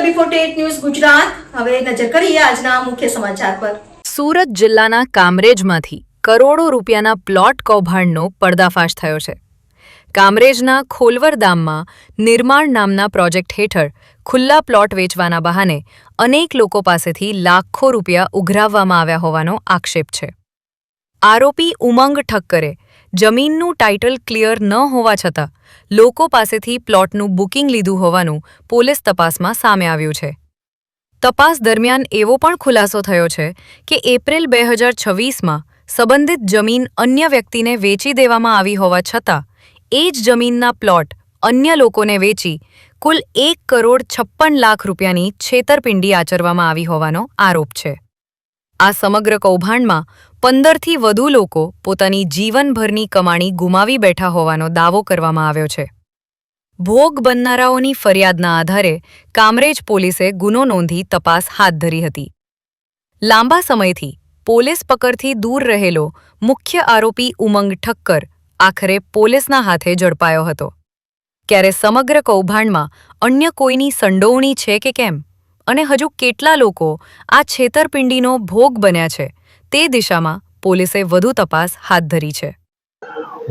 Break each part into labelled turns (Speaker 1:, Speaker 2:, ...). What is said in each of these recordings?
Speaker 1: AB48 news Gujarat. હવે નજર કરીએ આજના મુખ્ય સમાચાર પર।
Speaker 2: સુરત જિલ્લાના કામરેજમાંથી કરોડો રૂપિયાના પ્લોટ કૌભાંડનો પર્દાફાશ થયો છે। કામરેજના ખોલવરદામમાં નિર્માણ નામના પ્રોજેક્ટ હેઠળ ખુલ્લા પ્લોટ વેચવાના બહાને અનેક લોકો પાસેથી લાખો રૂપિયા ઉઘરાવવામાં આવ્યા હોવાનો આક્ષેપ છે। આરોપી ઉમંગ ઠક્કરે જમીનનું ટાઇટલ ક્લિયર ન હોવા છતાં લોકો પાસેથી પ્લોટનું બુકિંગ લીધું હોવાનું પોલીસ તપાસમાં સામે આવ્યું છે। તપાસ દરમિયાન એવો પણ ખુલાસો થયો છે કે એપ્રિલ 2026માં સંબંધિત જમીન અન્ય વ્યક્તિને વેચી દેવામાં આવી હોવા છતાં એ જ જમીનના પ્લોટ અન્ય લોકોને વેચી કુલ 1,56 લાખ રૂપિયાની છેતરપિંડી આચરવામાં આવી હોવાનો આરોપ છે। આ સમગ્ર કૌભાંડમાં 15થી વધુ લોકો પોતાની જીવનભરની કમાણી ગુમાવી બેઠા હોવાનો દાવો કરવામાં આવ્યો છે। ભોગ બનનારાઓની ફરિયાદના આધારે કામરેજ પોલીસે ગુનો નોંધી તપાસ હાથ ધરી હતી। લાંબા સમયથી પોલીસ પકડથી દૂર રહેલો મુખ્ય આરોપી ઉમંગ ઠક્કર આખરે પોલીસના હાથે ઝડપાયો હતો। ક્યારે સમગ્ર કૌભાંડમાં અન્ય કોઈની સંડોવણી છે કે કેમ અને હજુ કેટલા લોકો આ છેતરપિંડીનો ભોગ બન્યા છે તે દિશામાં પોલીસે વધુ તપાસ હાથ ધરી છે।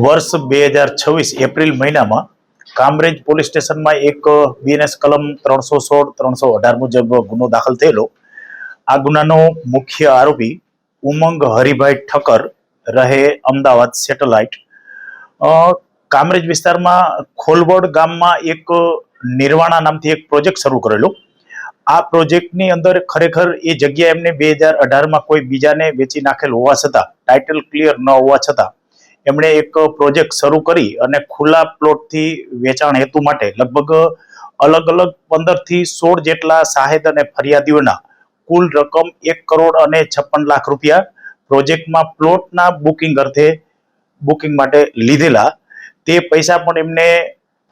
Speaker 3: વર્ષ 2026 એપ્રિલ મહિનામાં કામરેજ પોલીસ સ્ટેશનમાં એક બીએનએસ કલમ 316-318 મુજબ ગુનો દાખલ થયેલો। આ ગુનાનો મુખ્ય આરોપી ઉમંગ હરિભાઈ ઠક્કર રહે અમદાવાદ સેટેલાઇટ કામરેજ વિસ્તારમાં ખોલવડ ગામમાં એક નિર્વાણા નામથી એક પ્રોજેક્ટ શરૂ કરેલો। આ પ્રોજેક્ટની અંદર ખરેખર એ જગ્યા એમને 2018માં કોઈ બીજાને વેચી નાખેલ હોવા છતાં ટાઇટલ ક્લિયર ન હોવા છતાં એમણે એક પ્રોજેક્ટ શરૂ કરી અને ખુલ્લા પ્લોટથી વેચાણ હેતુ માટે લગભગ અલગ અલગ 15થી 16 જેટલા સાહેદ અને ફરિયાદીઓના કુલ રકમ 1,56 લાખ રૂપિયા પ્રોજેક્ટમાં પ્લોટના બુકિંગ માટે લીધેલા। તે પૈસા પણ એમને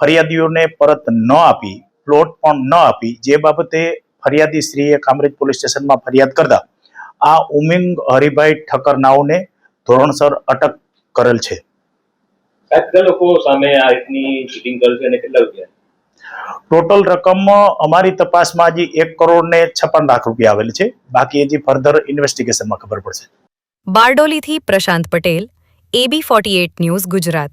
Speaker 3: ફરિયાદીઓને પરત ન આપી, પ્લોટ પણ ન આપી, જે બાબતે ફરિયાદી શ્રીએ કામરેજ પોલીસ સ્ટેશનમાં ફરિયાદ કરતા આ ઉમંગ હરિભાઈ ઠક્કર નાઓને ધોરણસર અટક કરેલ છે।
Speaker 4: કેટલા લોકો સામે આ રીતની ચીટિંગ કરી છે અને કેટલા રૂપિયા?
Speaker 3: ટોટલ રકમ અમારી તપાસમાં હજી 1,56 લાખ રૂપિયા આવેલ છે। બાકી હજી ફર્ધર ઇન્વેસ્ટિગેશનમાં ખબર પડશે।
Speaker 2: બારડોલીથી પ્રશાંત પટેલ, AB48 ન્યૂઝ ગુજરાત।